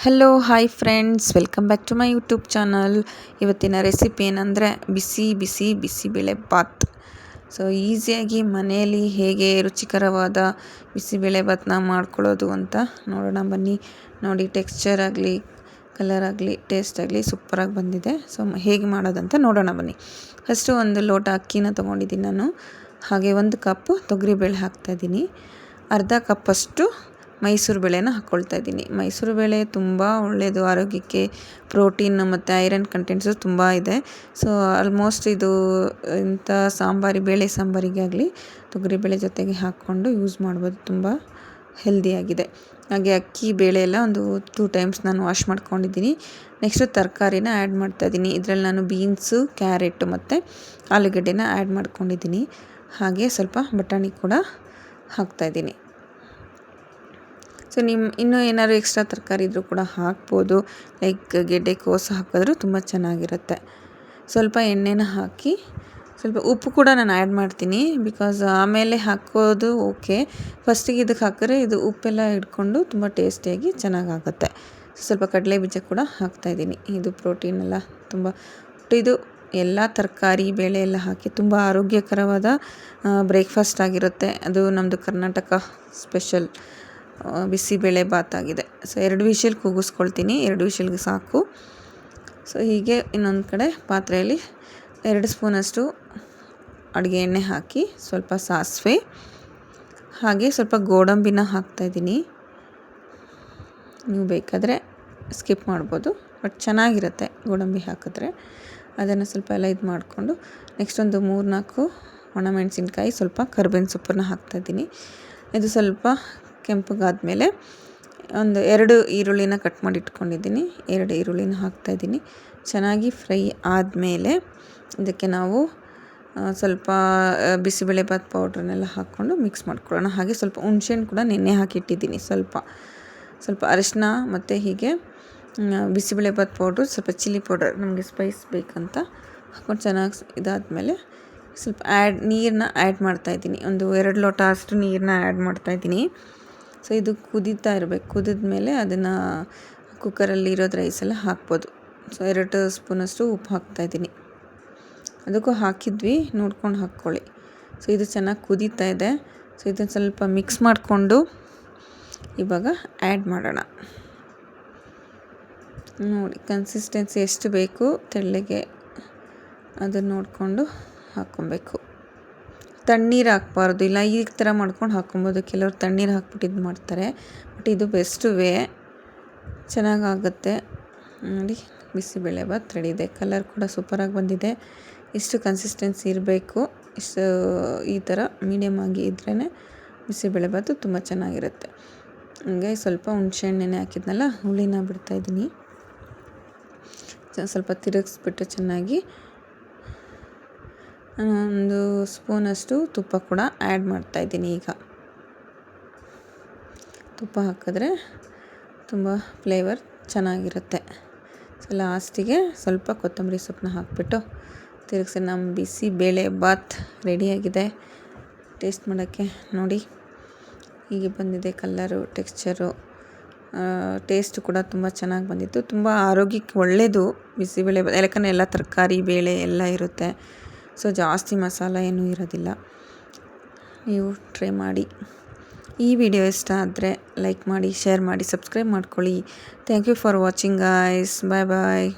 Hello hi friends, welcome back to my YouTube channel. ಇವತ್ತಿನ recipe ಏನಂದರೆ ಬಿಸಿ ಬಿಸಿ ಬಿಸಿಬೇಳೆ ಬಾತ್. ಸೊ ಈಸಿಯಾಗಿ ಮನೆಯಲ್ಲಿ ಹೇಗೆ ರುಚಿಕರವಾದ ಬಿಸಿಬೇಳೆ ಬಾತನ್ನ ಮಾಡ್ಕೊಳ್ಳೋದು ಅಂತ ನೋಡೋಣ ಬನ್ನಿ. ನೋಡಿ, ಟೆಕ್ಸ್ಚರ್ ಆಗಲಿ, ಕಲರ್ ಆಗಲಿ, ಟೇಸ್ಟ್ ಆಗಲಿ ಸೂಪರಾಗಿ ಬಂದಿದೆ. ಸೊ ಹೇಗೆ ಮಾಡೋದಂತ ನೋಡೋಣ ಬನ್ನಿ. ಫಸ್ಟು ಒಂದು ಲೋಟ ಅಕ್ಕಿನ ತೊಗೊಂಡಿದ್ದೀನಿ ನಾನು. ಹಾಗೆ 1 ಕಪ್ ತೊಗರಿಬೇಳೆ ಹಾಕ್ತಾಯಿದ್ದೀನಿ. ಅರ್ಧ ಕಪ್ಪಷ್ಟು ಮೈಸೂರು ಬೇಳೆನ ಹಾಕ್ಕೊಳ್ತಾ ಇದ್ದೀನಿ. ಮೈಸೂರು ಬೇಳೆ ತುಂಬ ಒಳ್ಳೆಯದು ಆರೋಗ್ಯಕ್ಕೆ. ಪ್ರೋಟೀನ್ ಮತ್ತು ಐರನ್ ಕಂಟೆಂಟ್ಸು ತುಂಬ ಇದೆ. ಸೊ ಆಲ್ಮೋಸ್ಟ್ ಇದು ಇಂಥ ಬೇಳೆ ಸಾಂಬಾರಿಗಾಗಲಿ ತೊಗರಿಬೇಳೆ ಜೊತೆಗೆ ಹಾಕ್ಕೊಂಡು ಯೂಸ್ ಮಾಡ್ಬೋದು, ತುಂಬ ಹೆಲ್ದಿಯಾಗಿದೆ. ಹಾಗೆ ಅಕ್ಕಿ ಬೇಳೆ ಎಲ್ಲ ಒಂದು 2 ಟೈಮ್ಸ್ ನಾನು ವಾಶ್ ಮಾಡ್ಕೊಂಡಿದ್ದೀನಿ. ನೆಕ್ಸ್ಟು ತರಕಾರಿನ ಆ್ಯಡ್ ಮಾಡ್ತಾಯಿದ್ದೀನಿ. ಇದರಲ್ಲಿ ನಾನು ಬೀನ್ಸು, ಕ್ಯಾರೆಟು ಮತ್ತು ಆಲೂಗಡ್ಡೆನ ಆ್ಯಡ್ ಮಾಡ್ಕೊಂಡಿದ್ದೀನಿ. ಹಾಗೆ ಸ್ವಲ್ಪ ಬಟಾಣಿ ಕೂಡ ಹಾಕ್ತಾಯಿದ್ದೀನಿ. ಸೊ ಇನ್ನೂ ಏನಾದ್ರು ಎಕ್ಸ್ಟ್ರಾ ತರಕಾರಿ ಇದ್ದರೂ ಕೂಡ ಹಾಕ್ಬೋದು. ಲೈಕ್ ಗೆಡ್ಡೆಕೋಸು ಹಾಕಿದ್ರೂ ತುಂಬ ಚೆನ್ನಾಗಿರುತ್ತೆ. ಸ್ವಲ್ಪ ಎಣ್ಣೆನ ಹಾಕಿ, ಸ್ವಲ್ಪ ಉಪ್ಪು ಕೂಡ ನಾನು ಆ್ಯಡ್ ಮಾಡ್ತೀನಿ. ಬಿಕಾಸ್ ಆಮೇಲೆ ಹಾಕೋದು ಓಕೆ, ಫಸ್ಟಿಗೆ ಇದಕ್ಕೆ ಹಾಕಿದ್ರೆ ಇದು ಉಪ್ಪೆಲ್ಲ ಹಿಡ್ಕೊಂಡು ತುಂಬ ಟೇಸ್ಟಿಯಾಗಿ ಚೆನ್ನಾಗಾಗುತ್ತೆ. ಸ್ವಲ್ಪ ಕಡಲೆ ಬೀಜ ಕೂಡ ಹಾಕ್ತಾಯಿದ್ದೀನಿ. ಇದು ಪ್ರೋಟೀನ್ ಎಲ್ಲ ತುಂಬ. ಇದು ಎಲ್ಲ ತರಕಾರಿ ಬೇಳೆ ಎಲ್ಲ ಹಾಕಿ ತುಂಬ ಆರೋಗ್ಯಕರವಾದ ಬ್ರೇಕ್ಫಾಸ್ಟ್ ಆಗಿರುತ್ತೆ. ಅದು ನಮ್ಮದು ಕರ್ನಾಟಕ ಸ್ಪೆಷಲ್ ಬಿಸಿಬೇಳೆ ಬಾತ್ ಆಗಿದೆ. ಸೊ 2 ವಿಷಲ್ ಕೂಗಿಸ್ಕೊಳ್ತೀನಿ, 2 ವಿಷಲ್ಗೆ ಸಾಕು. ಸೊ ಹೀಗೆ ಇನ್ನೊಂದು ಕಡೆ ಪಾತ್ರೆಯಲ್ಲಿ 2 ಸ್ಪೂನಷ್ಟು ಅಡುಗೆ ಎಣ್ಣೆ ಹಾಕಿ, ಸ್ವಲ್ಪ ಸಾಸಿವೆ, ಹಾಗೆ ಸ್ವಲ್ಪ ಗೋಡಂಬಿನ ಹಾಕ್ತಾಯಿದ್ದೀನಿ. ನೀವು ಬೇಕಾದರೆ ಸ್ಕಿಪ್ ಮಾಡ್ಬೋದು, ಬಟ್ ಚೆನ್ನಾಗಿರುತ್ತೆ ಗೋಡಂಬಿ ಹಾಕಿದ್ರೆ. ಅದನ್ನು ಸ್ವಲ್ಪ ಎಲ್ಲ ಇದು ಮಾಡಿಕೊಂಡು, ನೆಕ್ಸ್ಟ್ ಒಂದು 3-4 ಒಣಮೆಣಸಿನ್ಕಾಯಿ, ಸ್ವಲ್ಪ ಕರಿಬೇವಿನ ಸೊಪ್ಪನ್ನು ಹಾಕ್ತಾಯಿದ್ದೀನಿ. ಇದು ಸ್ವಲ್ಪ ಕೆಂಪಗಾದ್ಮೇಲೆ ಒಂದು 2 ಈರುಳ್ಳಿನ ಕಟ್ ಮಾಡಿ ಇಟ್ಕೊಂಡಿದ್ದೀನಿ. 2 ಈರುಳ್ಳಿನ ಹಾಕ್ತಾಯಿದ್ದೀನಿ. ಚೆನ್ನಾಗಿ ಫ್ರೈ ಆದಮೇಲೆ ಇದಕ್ಕೆ ನಾವು ಸ್ವಲ್ಪ ಬಿಸಿಬೇಳೆ ಬಾತ್ ಪೌಡ್ರನ್ನೆಲ್ಲ ಹಾಕ್ಕೊಂಡು ಮಿಕ್ಸ್ ಮಾಡ್ಕೊಳ್ಳೋಣ. ಹಾಗೆ ಸ್ವಲ್ಪ ಹುಣಸೆಹಣ್ಣು ಕೂಡ ನೆನೆ ಹಾಕಿಟ್ಟಿದ್ದೀನಿ. ಸ್ವಲ್ಪ ಅರಿಶಿನ ಮತ್ತು ಹೀಗೆ ಬಿಸಿಬೇಳೆ ಬಾತ್ ಪೌಡ್ರು, ಸ್ವಲ್ಪ ಚಿಲ್ಲಿ ಪೌಡರ್, ನಮಗೆ ಸ್ಪೈಸ್ ಬೇಕಂತ ಹಾಕ್ಕೊಂಡು ಚೆನ್ನಾಗಿ ಇದಾದಮೇಲೆ ಸ್ವಲ್ಪ ನೀರನ್ನ ಆ್ಯಡ್ ಮಾಡ್ತಾಯಿದ್ದೀನಿ. ಒಂದು 2 ಲೋಟ ಅಷ್ಟು ನೀರನ್ನ ಆ್ಯಡ್ ಮಾಡ್ತಾಯಿದ್ದೀನಿ. ಸೊ ಇದು ಕುದೀತಾ ಇರಬೇಕು. ಕುದಿದ್ಮೇಲೆ ಅದನ್ನು ಕುಕ್ಕರಲ್ಲಿ ಇರೋದು ರೈಸೆಲ್ಲ ಹಾಕ್ಬೋದು. ಸೊ 2 ಸ್ಪೂನಷ್ಟು ಉಪ್ಪು ಹಾಕ್ತಾಯಿದ್ದೀನಿ. ಅದಕ್ಕೂ ಹಾಕಿದ್ವಿ, ನೋಡ್ಕೊಂಡು ಹಾಕ್ಕೊಳ್ಳಿ. ಸೊ ಇದು ಚೆನ್ನಾಗಿ ಕುದೀತಾ ಇದೆ. ಸೊ ಇದನ್ನು ಸ್ವಲ್ಪ ಮಿಕ್ಸ್ ಮಾಡಿಕೊಂಡು ಇವಾಗ ಆ್ಯಡ್ ಮಾಡೋಣ. ನೋಡಿ, ಕನ್ಸಿಸ್ಟೆನ್ಸಿ ಎಷ್ಟು ಬೇಕು ತೆಳ್ಳಗೆ ಅದನ್ನು ನೋಡಿಕೊಂಡು ಹಾಕ್ಕೊಬೇಕು. ತಣ್ಣೀರು ಹಾಕ್ಬಾರ್ದು, ಇಲ್ಲ ಈ ಥರ ಮಾಡ್ಕೊಂಡು ಹಾಕ್ಕೊಬೋದು. ಕೆಲವ್ರು ತಣ್ಣೀರು ಹಾಕ್ಬಿಟ್ಟು ಇದು ಮಾಡ್ತಾರೆ, ಬಟ್ ಇದು ಬೆಸ್ಟ್ ವೇ, ಚೆನ್ನಾಗಾಗುತ್ತೆ. ನೋಡಿ, ಬಿಸಿಬೇಳೆ ಬಾತ್ ರೆಡಿ ಇದೆ. ಕಲರ್ ಕೂಡ ಸೂಪರಾಗಿ ಬಂದಿದೆ. ಇಷ್ಟು ಕನ್ಸಿಸ್ಟೆನ್ಸಿ ಇರಬೇಕು. ಈ ಥರ ಮೀಡಿಯಮ್ ಆಗಿ ಇದ್ರೇ ಬಿಸಿಬೇಳೆ ಬಾತು ತುಂಬ ಚೆನ್ನಾಗಿರುತ್ತೆ. ಹಂಗೆ ಸ್ವಲ್ಪ ಹುಣಸೆಹಣ್ಣೆ ಹಾಕಿದ್ನಲ್ಲ, ಹುಳಿನ ಬಿಡ್ತಾಯಿದ್ದೀನಿ. ಸ್ವಲ್ಪ ತಿರುಗಿಸ್ಬಿಟ್ಟು ಚೆನ್ನಾಗಿ ಒಂದು ಸ್ಪೂನಷ್ಟು ತುಪ್ಪ ಕೂಡ ಆ್ಯಡ್ ಮಾಡ್ತಾಯಿದ್ದೀನಿ. ಈಗ ತುಪ್ಪ ಹಾಕಿದ್ರೆ ತುಂಬ ಫ್ಲೇವರ್ ಚೆನ್ನಾಗಿರುತ್ತೆ. ಸೊ ಲಾಸ್ಟಿಗೆ ಸ್ವಲ್ಪ ಕೊತ್ತಂಬರಿ ಸೊಪ್ಪನ್ನ ಹಾಕಿಬಿಟ್ಟು ತಿರುಗಿಸಿ ನಮ್ಮ ಬಿಸಿಬೇಳೆ ಬಾತ್ ರೆಡಿಯಾಗಿದೆ. ಟೇಸ್ಟ್ ಮಾಡೋಕ್ಕೆ ನೋಡಿ ಹೀಗೆ ಬಂದಿದೆ. ಕಲ್ಲರು, ಟೆಕ್ಸ್ಚರು, ಟೇಸ್ಟು ಕೂಡ ತುಂಬ ಚೆನ್ನಾಗಿ ಬಂದಿತ್ತು. ತುಂಬ ಆರೋಗ್ಯಕ್ಕೆ ಒಳ್ಳೆಯದು ಬಿಸಿಬೇಳೆ ಬಾತ್, ಯಾಕಂದರೆ ಎಲ್ಲ ತರಕಾರಿ ಬೇಳೆ ಎಲ್ಲ ಇರುತ್ತೆ. ಸೊ ಜಾಸ್ತಿ ಮಸಾಲ ಏನೂ ಇರೋದಿಲ್ಲ. ನೀವು ಟ್ರೈ ಮಾಡಿ. ಈ ವಿಡಿಯೋ ಇಷ್ಟ ಆದರೆ ಲೈಕ್ ಮಾಡಿ, ಶೇರ್ ಮಾಡಿ, ಸಬ್ಸ್ಕ್ರೈಬ್ ಮಾಡ್ಕೊಳ್ಳಿ. Thank you for watching guys. Bye bye.